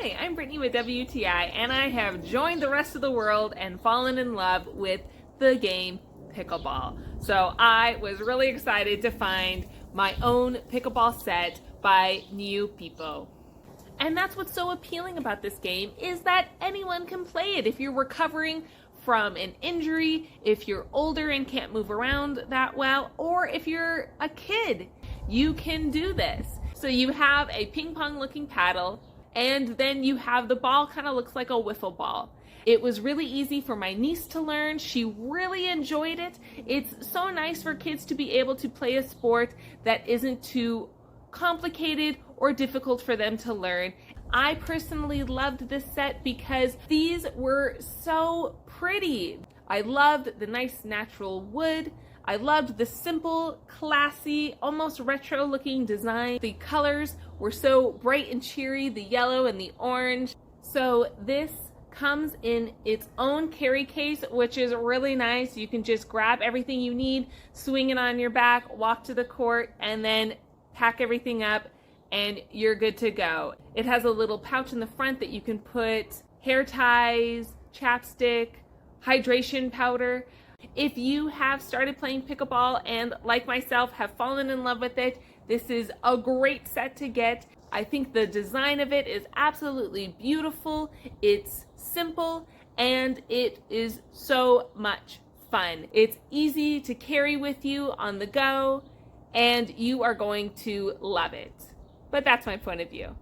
Hi, I'm Brittany with WTI, and I have joined the rest of the world and fallen in love with the game pickleball. So I was really excited to find my own pickleball set by Niupipo. And that's what's so appealing about this game, is that anyone can play it. If you're recovering from an injury, if you're older and can't move around that well, or if you're a kid, you can do this. So you have a ping pong looking paddle, and then you have the ball kind of looks like a wiffle ball. It was really easy for my niece to learn. She really enjoyed it. It's so nice for kids to be able to play a sport that isn't too complicated or difficult for them to learn. I personally loved this set because these were so pretty. I loved the nice natural wood. I loved the simple, classy, almost retro looking design. The colors were so bright and cheery, the yellow and the orange. So this comes in its own carry case, which is really nice. You can just grab everything you need, swing it on your back, walk to the court, and then pack everything up and you're good to go. It has a little pouch in the front that you can put hair ties, chapstick, hydration powder. If you have started playing pickleball and, like myself, have fallen in love with it, this is a great set to get. I think the design of it is absolutely beautiful. It's simple and it is so much fun. It's easy to carry with you on the go and you are going to love it. But that's my point of view.